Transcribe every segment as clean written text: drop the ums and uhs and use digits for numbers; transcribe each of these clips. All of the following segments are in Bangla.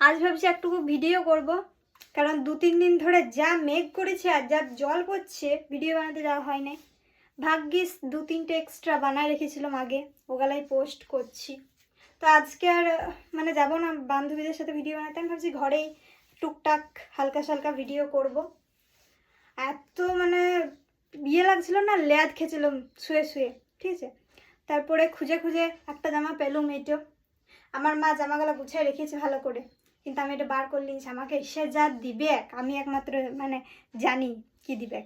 আজ ভাবছি একটু ভিডিও করব, কারণ 2-3 দিন ধরে যা মেঘ করেছে আর যা জল পড়ছে ভিডিও বানাতে যাওয়া হয় নাই। ভাগ্যিস 2-3টে এক্সট্রা বানায় রেখেছিলাম আগে, ওগুলাই পোস্ট করছি। তো আজকে আর মানে যাবো না বান্ধবীদের সাথে ভিডিও বানাতে, আমি ভাবছি ঘরেই টুকটাক হালকা সালকা ভিডিও করব। এত মানে বিয়ে লাগছিল না, ল্যাদ খেয়েছিলাম শুয়ে শুয়ে, ঠিক আছে। তারপরে খুঁজে খুঁজে একটা জামা পেলুম, এইটো আমার মা জামাগুলো গুছিয়ে রেখেছে ভালো করে, কিন্তু আমি এটা বার করলি আমাকে সে যা দিবে আমি একমাত্র মানে জানি কি দিবে।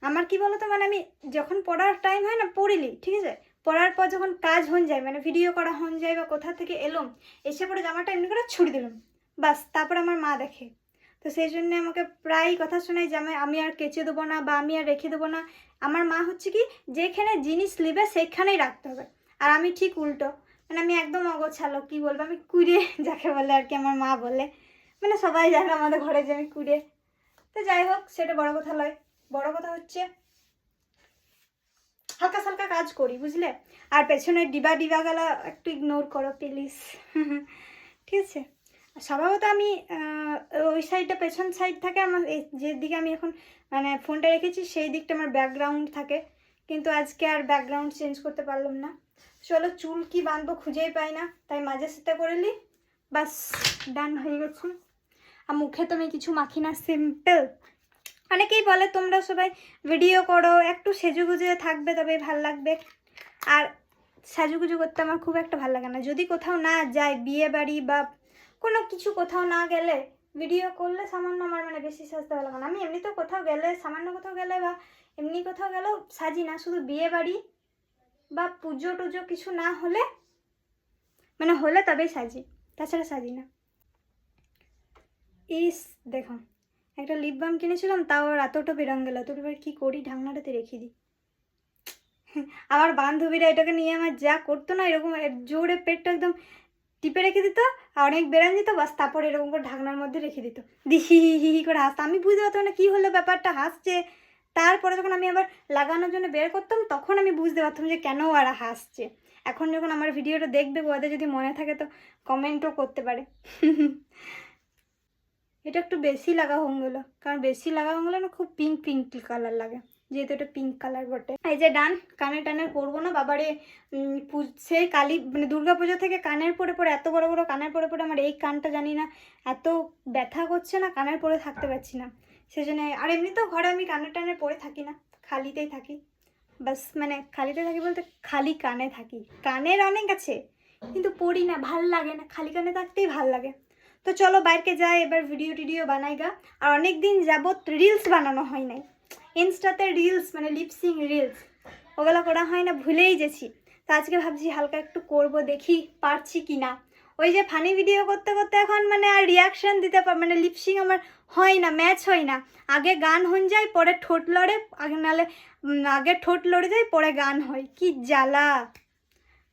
আমার কি বলতো, মানে আমি যখন পড়ার টাইম হয় না পড়িলি, ঠিক আছে, পড়ার পর যখন কাজ হন যায় মানে ভিডিও করা হন যায় বা কোথা থেকে এলাম এসে পরে জামাটা এমনি করে ছুড়ে দিলাম, বাস তারপর আমার মা দেখে। তো সেই জন্য আমাকে প্রায় কথা শোনায় যে আমি আর কেচে দেবো না বা আমি আর রেখে দেবো না। আমার মা হচ্ছে কি যেখানে জিনিস নেবে সেখানেই রাখতে হবে, আর আমি ঠিক উল্টো, মানে আমি একদম অগোছালো, কি বলবো আমি কুড়ে যাকে বলে আর কি আমার মা বলে, মানে সবাই জানে আমাদের ঘরে যে আমি কুড়ে। তো যাই হোক সেটা বড় কথা নয়, বড় কথা হচ্ছে হালকা সালকা কাজ করি বুঝলে। আর পেছনে ডিবা গেলা একটু ইগনোর করো প্লিজ ঠিক আছে। স্বভাবত আমি ওই সাইডটা পেছন সাইড থাকে আমার, যে দিকে আমি এখন মানে ফোনটা রেখেছি সেই দিকটা আমার ব্যাকগ্রাউন্ড থাকে, কিন্তু আজকে আর ব্যাকগ্রাউন্ড চেঞ্জ করতে পারলাম না। চলো চুল কি বাঁধবো খুঁজেই পাই না, তাই মাঝে সাথে করলি বাস ডান হয়ে গেছে। আর মুখে তো আমি কিছু মাখি না, সিম্পল। অনেকেই বলে তোমরা সবাই ভিডিও করো একটু সেজুগুজে থাকবে তবে ভাল লাগবে, আর সাজুগুজু করতে আমার খুব একটা ভালো লাগে না। যদি কোথাও না যাই বিয়ে বাড়ি বা কোনো কিছু কোথাও না গেলে ভিডিও করলে সামান্য আমার মানে বেশি সাজতে ভালো লাগে না। আমি এমনিতেও কোথাও গেলে সামান্য কোথাও গেলে বা এমনি কোথাও গেলেও সাজি না, শুধু বিয়ে বাড়ি বা পুজো টুজো কিছু না হলে মানে হলে তবেই সাজি, তাছাড়া সাজি না। ইস দেখো একটা লিপ বাম কিনেছিলাম, তাও আর এতটা বেরং গেল, তোর এবার কী করি ঢাকনাটাতে রেখে দিই। আমার বান্ধবীরা এটাকে নিয়ে আমার যা করতো না, এরকম জোরে পেটটা একদম টিপে রেখে দিত আর অনেক বেরান দিত, বাস তারপর এরকম করে ঢাকনার মধ্যে রেখে দিত, দি হি হি হি হি করে হাসতো। আমি বুঝতে পারতাম না কী হলো ব্যাপারটা, হাসছে। তারপরে যখন আমি আবার লাগানোর জন্য বের করতাম তখন আমি বুঝতে পারতাম যে কেন ওরা হাসছে। এখন যখন আমার ভিডিওটা দেখবে ওদের যদি মনে থাকে তো কমেন্টও করতে পারে। এটা একটু বেশি লাগা হয়ে গেলো, কারণ বেশি লাগা হয়ে গেলে না খুব পিঙ্ক পিঙ্ক কালার লাগে, যেহেতু এটা পিঙ্ক কালার বটে। এই যে ডান, কানে টানে পরবো না বাবারে। সেই কালী মানে দুর্গা পুজো থেকে কানের পরে পরে এত বড় বড় কানের পরে পরে আমার এই কানটা জানি না এত ব্যথা করছে না, কানের পরে থাকতে পারছি না সেই জন্য। আর এমনিতেও ঘরে আমি কানের টানে পরে থাকি না, খালিতেই থাকি, বাস মানে খালিতে থাকি বলতে খালি কানে থাকি। কানের অনেক আছে কিন্তু পড়ি না, ভাল লাগে না, খালি কানে থাকতেই ভাল লাগে। তো চলো বাইরে যাই এবার, ভিডিও টিডিও বানাই গা। আর অনেক দিন যাবত রিলস বানানো হয় নাই, ইনস্টাতে রিলস মানে লিপসিং রিলস ওগুলো করা হয় না, ভুলেই গেছি। তো আজকে ভাবছি হালকা একটু করব, দেখি পারছি কি না। ওই যে ফানি ভিডিও করতে করতে এখন মানে আর রিয়াকশান দিতে মানে লিপসিং আমার হয় না, ম্যাচ হয় না। আগে গান হন যায় পরে ঠোঁট লড়ে, আগে নাহলে আগে ঠোঁট লড়ে যায় পরে গান হয়, কি জ্বালা।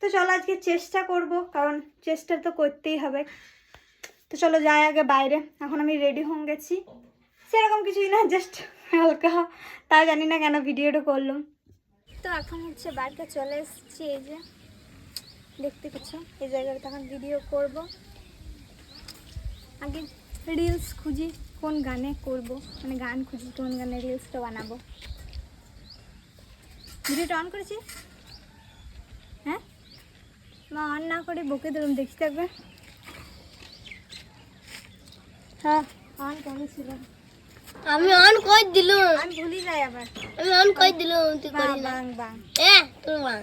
তো চলো আজকে চেষ্টা করব, কারণ চেষ্টা তো করতেই হবে। তো চলো যাই আগে বাইরে, এখন আমি রেডি হয়ে গেছি, সেরকম কিছুই না, জাস্ট হালকা, তা জানি না কেন ভিডিওটা করলাম। তো এখন হচ্ছে বাইরে চলে এসেছি, এই যে দেখতে পাচ্ছ এই জায়গাটা এখন ভিডিও করব। আগে রিলস খুঁজি কোন গানে করব, মানে গান খুঁজি কোন গানে রিলসটা বানাবো। ভিডিওটা অন করেছি, হ্যাঁ মা অন না করে বকে দিলাম, দেখতে থাকবে। হ্যাঁ অন করেছিলাম, আমি অন কই দিলুম, আমি ভুলি যাই আবার। আমি অন কই দিলুম, তুই করি না। বাং বাং তোর মা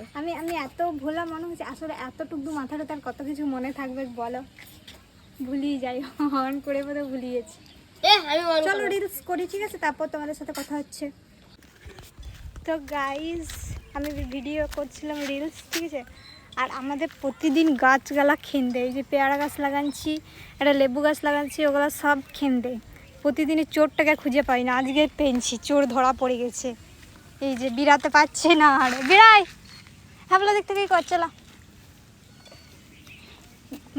আমি এত ভোলা মনে হচ্ছে, আসলে এতটুকু মাথাটা তার কত কিছু মনে থাকবে বলো, ভুলিয়ে যাই, অন করে বোধহয় ভুলিয়ে গেছি। আমি অন চলো রিলস করি, ঠিক আছে, তারপর তোমাদের সাথে কথা হচ্ছে। তো গাইজ আমি ভিডিও করছিলাম রিলস, ঠিক আছে। আর আমাদের প্রতিদিন গাছগালা খেন দেয়, এই যে পেয়ারা গাছ লাগাচ্ছি, একটা লেবু গাছ লাগাচ্ছি, ওগুলো সব খেন দেয়। প্রতিদিনই চোরটাকে খুঁজে পাই না, আজকে পেয়েছি চোর ধরা পড়ে গেছে। এই যে বিড়াতে পারছে না, আর বেড়াই হ্যাবলা দেখতে কি কর, চলা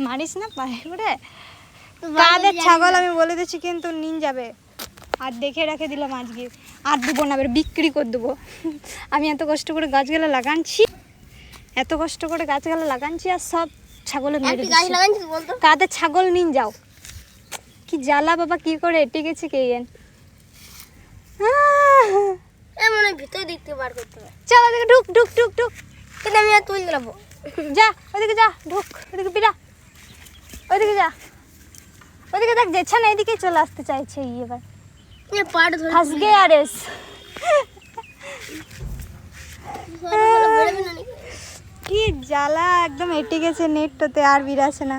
মারিস না পায়ে করে। কাদের ছাগল আমি বলে দিচ্ছি কিন্তু নিন যাবে, আর দেখে রেখে দিলাম আজকে, আর দেবো না, এবার বিক্রি করে দেবো। আমি এত কষ্ট করে গাছগুলো লাগাচ্ছি, এত কষ্ট করে গাছগুলো লাগাচ্ছি, আর সব ছাগলে মেরে দিচ্ছে। কাদের ছাগল নিন যাও, কি জ্বালা বাবা, কি করে এটে গেছে কে জানে। মনে হয় ভিতরে দেখতে বার করতে হবে। চল ওদিকে ঢুক ঢুক ঢুক ঢুক। কিন্তু আমি আর তুই যাবো। যা ওদিকে যা, ঢুক ওদিকে বিড়া, ওদিকে যা, ওদিকে দেখ যেছে না, এদিকেই চলে আসতে চাইছে এবার। পাট ধরে ফাঁস গে আরেস। কি জ্বালা, একদম এটে গেছে নেটটাতে, আর বিরাছে না।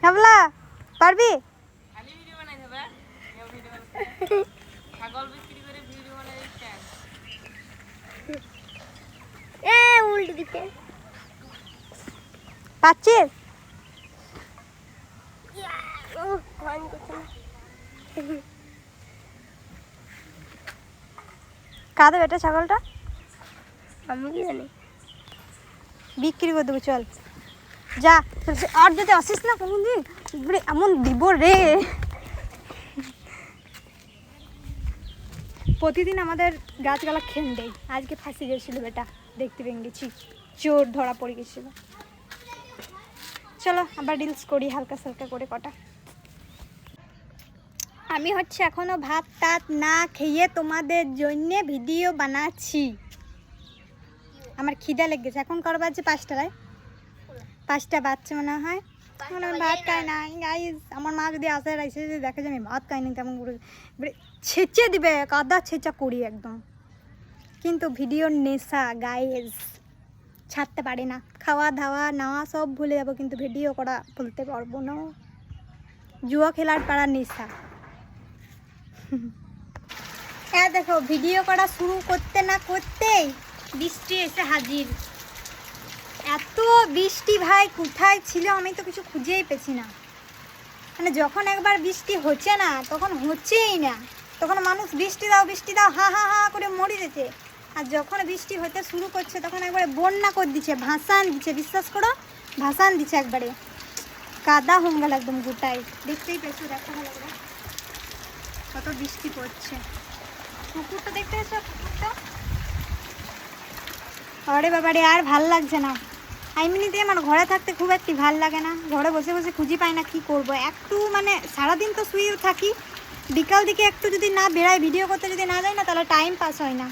হাবলা পারবি? উল্টো দিকে পাচ্ছিস? কাঁদো এটা ছাগলটা, আমি কি জানি। বিক্রি করে দেবো, চল যা। আর যদি আসিস না কোনোদিন, এমন দিব রে। প্রতিদিন আমাদের গাছগালা খেন দেয়, আজকে ফাঁসি গেছিল বেটা, দেখতে পেয়ে গেছি, চোর ধরা পড়ে গেছিল। চলো আবার রিলস করি হালকা সালকা করে কটা। আমি হচ্ছে এখনো ভাত টাত না খেয়ে তোমাদের জন্য ভিডিও বানাচ্ছি। আমার খিদা লেগেছে, এখন কর বাজছে 5টায়, 5টা বাজছে মনে হয়। এখন আমি ভাত খাই না গাইস। আমার মা যদি আসে এসে যদি দেখে যে আমি ভাত খাই না, কেমন করে ছেঁচে দিবে, কাদা ছেঁচা করি একদম। কিন্তু ভিডিওর নেশা গাইস, ছাড়তে পারি না। খাওয়া দাওয়া নেওয়া সব ভুলে যাবো, কিন্তু ভিডিও করা ভুলতে পারবো না। জুয়া খেলার পাড়ার নেশা। হ্যাঁ দেখো, ভিডিও করা শুরু করতে না করতেই বৃষ্টি এসে হাজির। এত বৃষ্টি ভাই, কোথায় ছিল আমি তো কিছু খুঁজেই পেছি না। মানে যখন একবার বৃষ্টি হচ্ছে না, তখন হচ্ছেই না, তখন মানুষ বৃষ্টি দাও হা হা হা করে মরে যেতে। আর যখন বৃষ্টি হতে শুরু করছে, তখন একবারে বন্যা করে দিচ্ছে, ভাসান দিচ্ছে, বিশ্বাস করো ভাসান দিচ্ছে একবারে। কাদা হয়ে গেল একদম গোটাই, দেখতেই পেয়েছো, দেখো ভালো করে কত বৃষ্টি পড়ছে। কুকুরটা দেখতে পেয়েছো, কুকুরটা? আরে বাবারে, আর ভাল লাগছে না। এমনিতে আমার ঘরে থাকতে খুব একটি ভাল লাগে না, ঘরে বসে বসে খুঁজি পাই না কি করব। একটু মানে সারাদিন তো শুয়েও থাকি, বিকাল দিকে একটু যদি না বেড়াই, ভিডিও করতে যদি না যাই না, তাহলে টাইম পাস হয় না।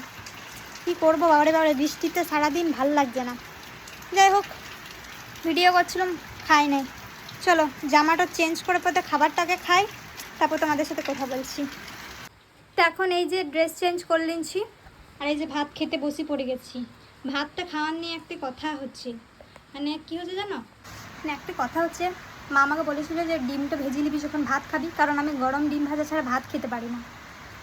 কি করবো বাবারে বাবারে, বৃষ্টিতে সারাদিন ভাল লাগছে না। যাই হোক, ভিডিও করছিলাম, খাই নাই। চলো জামাটা চেঞ্জ করে পরে খাবারটাকে খাই, তারপর তোমাদের সাথে কথা বলছি। তো এখন এই যে ড্রেস চেঞ্জ করে নিচ্ছি, আর এই যে ভাত খেতে বসে পড়ে গেছি। ভাতটা খাওয়ার নিয়ে একটা কথা হচ্ছে, মানে কী হচ্ছে জানো, মানে একটা কথা হচ্ছে, মা আমাকে বলেছিল যে ডিমটা ভেজে নিবি যখন ভাত খাবি, কারণ আমি গরম ডিম ভাজা ছাড়া ভাত খেতে পারি না।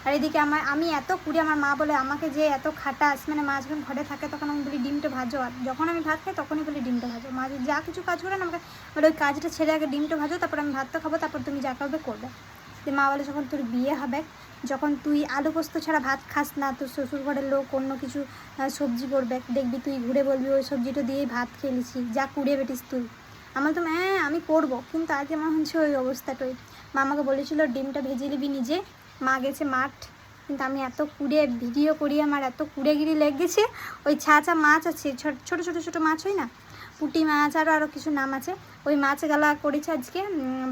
আর এদিকে আমি এত কুড়ি, আমার মা বলে আমাকে যে এত খাটাস, মানে মা যখন ঘরে থাকে তখন আমি বলি ডিমটা ভাজো, আর যখন আমি ভাত খাই তখনই বলি ডিমটা ভাজো। মা যা কিছু কাজ করে না, আমাকে বলে ওই কাজটা ছেড়ে আগে ডিমটা ভাজো, তারপর আমি ভাতটা খাবো, তারপর তুমি যা করবে করবে। যে মা বলে যখন তোর বিয়ে হবে, যখন তুই আলু পোস্ত ছাড়া ভাত খাস না, তোর শ্বশুর ঘরের লোক অন্য কিছু সবজি করবে, দেখবি তুই ঘুরে বলবি ওই সবজিটা দিয়েই ভাত খেয়েছি, যা কুড়িয়ে বেটিস তুই। আমার তো হ্যাঁ আমি করবো, কিন্তু আজকে আমার হচ্ছে ওই অবস্থাটাই। মা আমাকে বলেছিল ডিমটা ভেজে নিবি নিজে। মা গেছে মাঠ, কিন্তু আমি এত কুড়ে ভিডিও করি, আমার এত কুড়েগিরি লেগেছে। ওই ছাঁচা মাছ আছে, ছোটো ছোটো ছোটো মাছ হয় না, পুঁটি মাছ, আরও কিছু নাম আছে, ওই মাছ গালা করেছে আজকে,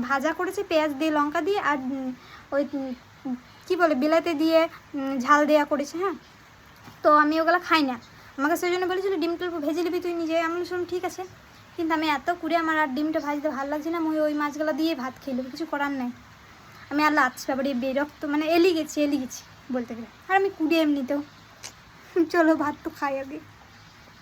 ভাজা করেছে পেঁয়াজ দিয়ে লঙ্কা দিয়ে, আর ওই কি বলে বিলাতে দিয়ে ঝাল দেওয়া করেছে। হ্যাঁ, তো আমি ওগুলো খাই না, আমাকে সেই জন্য বলেছিল ডিমটা ভেজে নিবি তুই নিজে। আমি বলছিলাম ঠিক আছে, কিন্তু আমি এত কুড়ে আমার আর ডিমটা ভাজতে ভালো লাগছে না, আমি ওই মাছগুলো দিয়ে ভাত খেয়ে নেবো, কিছু করার নাই। আমি আর লাচ্ছি ব্যাপারে বেরক্ত, মানে এলি গেছি বলতে গেলে। আর আমি কুড়ে এমনিতেও। চলো ভাত তো খাই আগে।